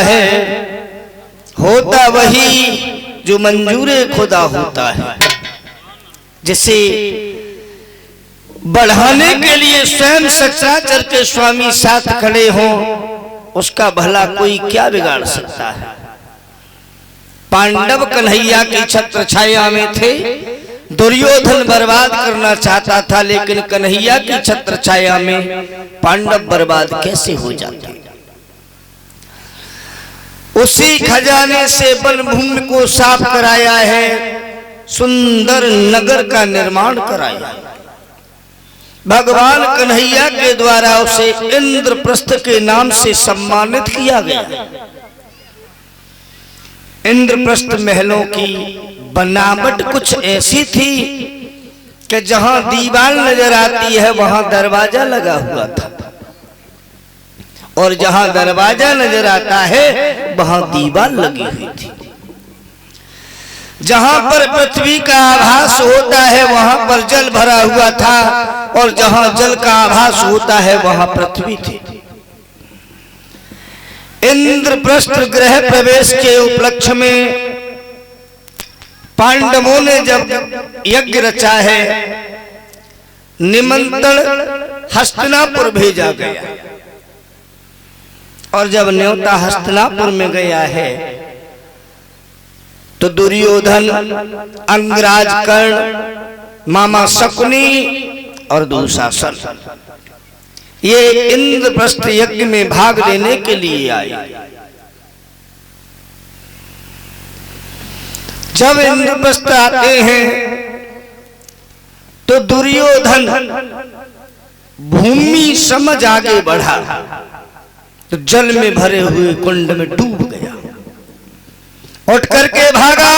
है, होता वही जो मंजूरे खुदा होता है। जिसे बढ़ाने के लिए स्वयं सचराचर के स्वामी साथ खड़े हों, उसका भला कोई क्या बिगाड़ सकता है। पांडव कन्हैया की छत्र छाया में थे, दुर्योधन बर्बाद करना चाहता था, लेकिन कन्हैया की छत्र छाया में पांडव बर्बाद कैसे हो जाते। उसी खजाने से वनभूमि को साफ कराया है, सुंदर नगर का निर्माण कराया। भगवान कन्हैया के द्वारा उसे इंद्रप्रस्थ के नाम से सम्मानित किया गया। इंद्रप्रस्थ महलों की बनावट कुछ ऐसी थी कि जहां दीवार नजर आती है वहां दरवाजा लगा हुआ था, और जहां दरवाजा नजर आता है वहां दीवार लगी हुई थी। जहां पर पृथ्वी का आभास होता है वहां पर जल भरा हुआ था, और जहां जल का आभास होता है वहां पृथ्वी थी। इंद्रप्रस्थ गृह प्रवेश के उपलक्ष्य में पांडवों ने जब यज्ञ रचा है, निमंत्रण हस्तिनापुर भेजा गया, और जब न्योता हस्तिनापुर में गया है तो दुर्योधन, अंगराज कर्ण, मामा शकुनी और दुशासन ये इंद्रप्रस्थ यज्ञ में भाग लेने के लिए आए। जब इंद्रप्रस्थ आते हैं तो दुर्योधन भूमि समझ आगे बढ़ा तो जल में भरे हुए कुंड में डूब गया। उठ करके भागा,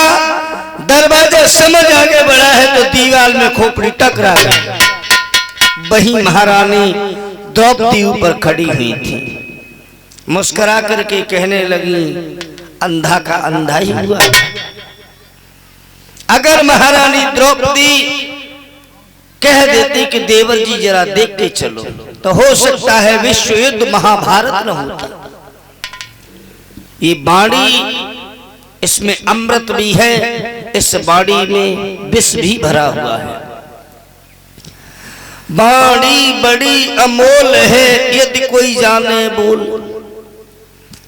दरवाजे समझ आगे बढ़ा है तो दीवार में खोपड़ी टकरा गई। वही महारानी द्रौपदी ऊपर खड़ी हुई थी, मुस्कुरा करके कहने लगी, अंधा का अंधा ही हुआ। अगर महारानी द्रौपदी कह देती कि देवर जी जरा देख के चलो, तो हो सकता है विश्व युद्ध महाभारत न होता। ये बाड़ी, इसमें अमृत भी है, इस बाड़ी में विष भी भरा हुआ है। बाड़ी बड़ी अमोल है यदि कोई जाने बोल,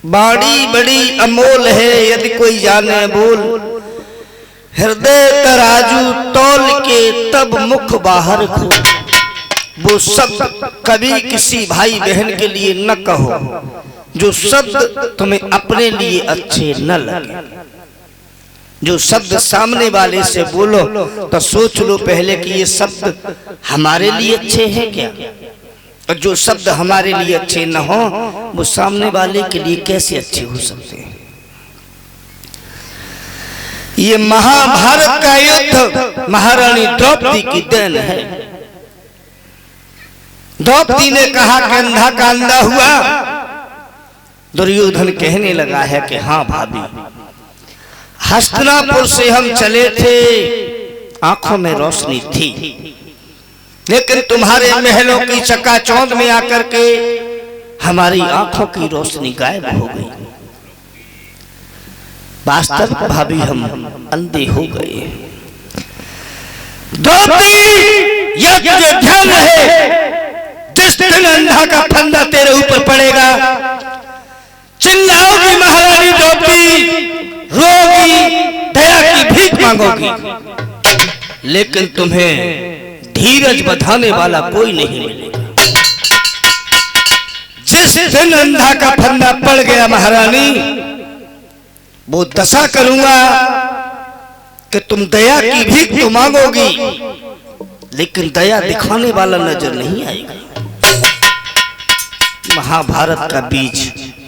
बाड़ी बड़ी अमोल है यदि कोई जाने बोल, हृदय तराजू तौल के तब मुख बाहर खो। वो शब्द कभी किसी भाई बहन के लिए न कहो जो शब्द तुम्हें अपने लिए अच्छे न लगे। जो शब्द सामने वाले से बोलो तो सोच लो पहले कि ये शब्द हमारे लिए अच्छे हैं क्या, और जो शब्द हमारे लिए अच्छे न हो वो सामने वाले के लिए कैसे अच्छे हो सकते हैं। ये महाभारत का युद्ध महारानी द्रौपदी की देन है। द्रौपदी ने कहा कि अंधा का अंधा हुआ। दुर्योधन कहने लगा है कि हाँ भाभी, हस्तिनापुर से हम चले थे, आंखों में रोशनी थी, लेकिन तुम्हारे महलों की चकाचौंध में आकर के हमारी आंखों की रोशनी गायब हो गई। वास्तव भाभी हम अंधे हो गए। द्रौपदी, यह तुझे ध्यान रहे, जिस दिन अंधा का फंदा तेरे ऊपर पड़ेगा, चिल्लाओगी महारानी द्रौपदी, रोगी, दया की भीख मांगोगी, लेकिन तुम्हें धीरज बधाने वाला कोई नहीं मिलेगा। जिस दिन अंधा का फंदा पड़ गया महारानी, वो दशा करूंगा कि तुम दया की भीख तो मांगोगी, लेकिन दया दिखाने वाला नजर नहीं आएगा। महाभारत का बीज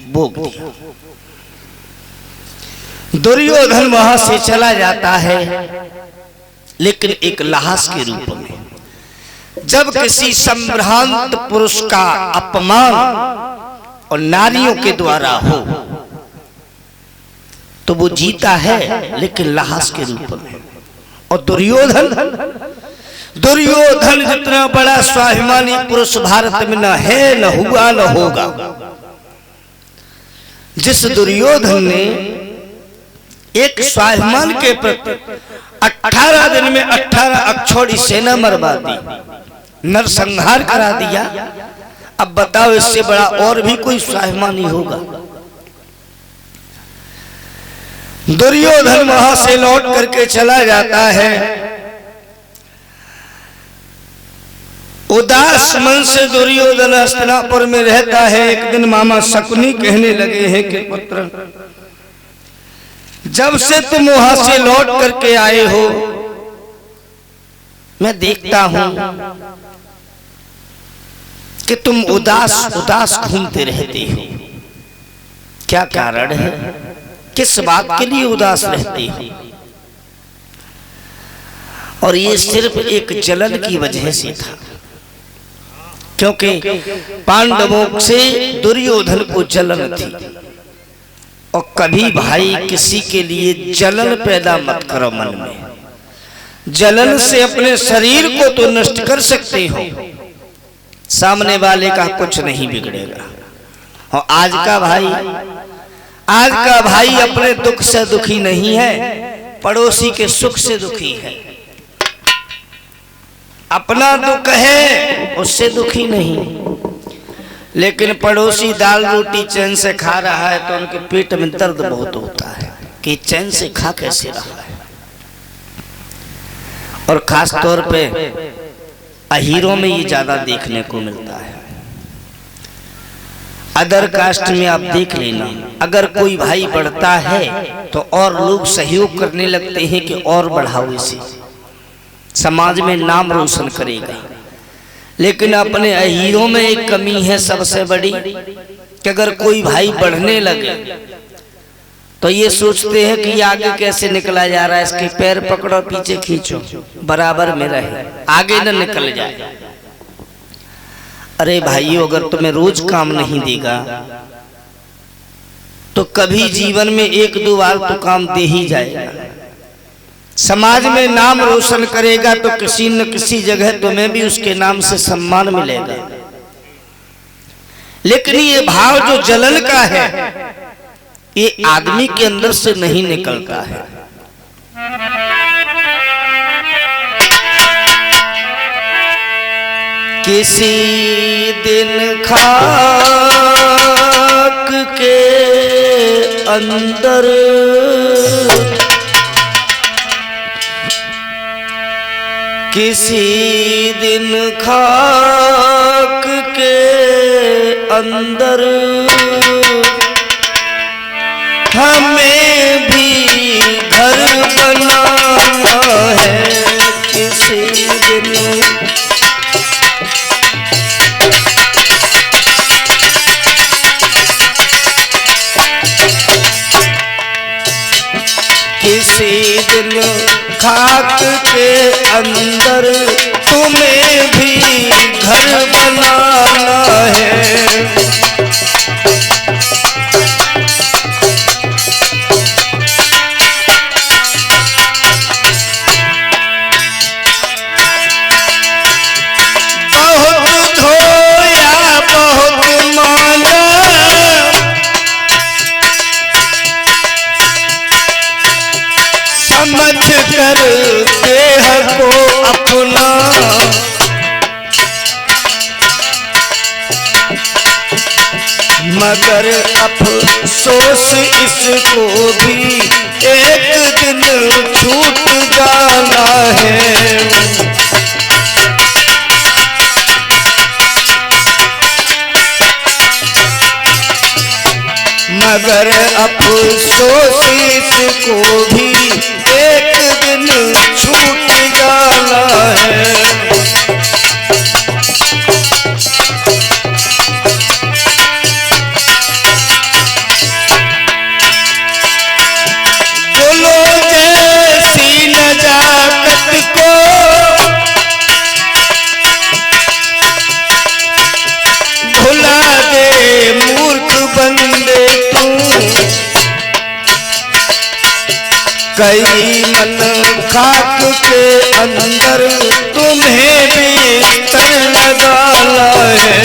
बोग दिया। दुर्योधन वहां से चला जाता है, लेकिन एक लाश के रूप में। जब किसी संभ्रांत पुरुष का अपमान और नारियों के द्वारा हो तो वो जीता है, लेकिन लाश के रूप में। और दुर्योधन जितना बड़ा स्वाभिमानी पुरुष भारत में न है, न हुआ, न होगा। जिस दुर्योधन ने एक स्वाभिमान के प्रति 18 दिन में 18 अक्षौड़ी सेना मरवा दी, नरसंहार करा दिया। अब बताओ इससे बड़ा और भी कोई स्वाभिमानी होगा? दुर्योधन वहां से लौट करके चला जाता है, उदास मन से दुर्योधन हस्तिनापुर में रहता है। एक दिन मामा शकुनी कहने लगे हैं कि पुत्र, जब से तुम वहां से लौट करके आए हो, मैं देखता हूं कि तुम उदास उदास घूमते रहते हो। क्या कारण है? किस बात के लिए उदास रहते हो? और ये सिर्फ एक जलन की वजह से था, क्योंकि पांडवों से दुर्योधन को जलन थी। और कभी भाई किसी के लिए जलन पैदा मत करो मन में। जलन से अपने शरीर को तो नष्ट कर सकते हो, सामने वाले का कुछ नहीं बिगड़ेगा। और आज का भाई अपने दुख से दुखी नहीं है, पड़ोसी के सुख से दुखी है। अपना दुख है, उससे दुखी नहीं। लेकिन पड़ोसी दाल रोटी चैन से खा रहा है तो उनके पेट में दर्द बहुत होता है कि चैन से खा कैसे रहा है। और खास तौर पे अहीरों में ये ज्यादा देखने को मिलता है। अदर कास्ट में आप देख लेना, अगर कोई भाई बढ़ता है तो और लोग सहयोग करने लगते हैं कि और बढ़ाओ इसे, समाज में नाम रोशन करेगा। लेकिन अपने अहीरों में एक कमी है सबसे बड़ी, कि अगर कोई भाई बढ़ने लगे तो ये सोचते हैं कि आगे कैसे निकला जा रहा है, इसके पैर पकड़ो पीछे खींचो बराबर में रहे, आगे न निकल जाए। अरे भाइयों, अगर तुम्हें रोज काम नहीं देगा तो कभी जीवन में एक दो बार तो काम दे ही जाएगा। समाज में नाम रोशन करेगा तो किसी न किसी जगह तुम्हें भी उसके नाम से सम्मान मिलेगा। लेकिन ये भाव जो जलन का है, ये आदमी के अंदर से नहीं निकलता है। किसी दिन खाक के अंदर किसी दिन खाक के अंदर हमें भी घर बनाना है। किसी दिन किसी दिन खाक के अंदर तुम्हें भी घर बनाना है। बहुत धोया बहुत माना, समझ कर देह को अपना, मगर अफसोस इसको भी एक दिन छूट जाना है। मगर अफसोस इसको भी एक दिन छूट जाना है। बोलो जैसी नजाकत को भुला दे मूर्ख बंदे तू, कई मन खाक के अंदर तुम्हें भी तर लगाना है।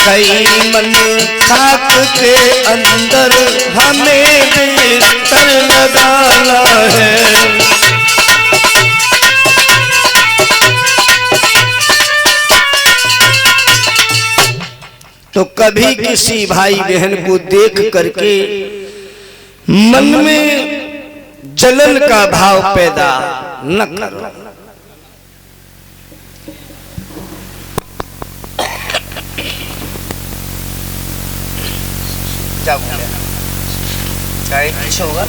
रखई मन खाक के अंदर हमें बिस्तर लगाना है। तो कभी किसी भाई बहन को देख करके मन में जलन का भाव पैदा न करो। क्या बोले? क्या कुछ होगा?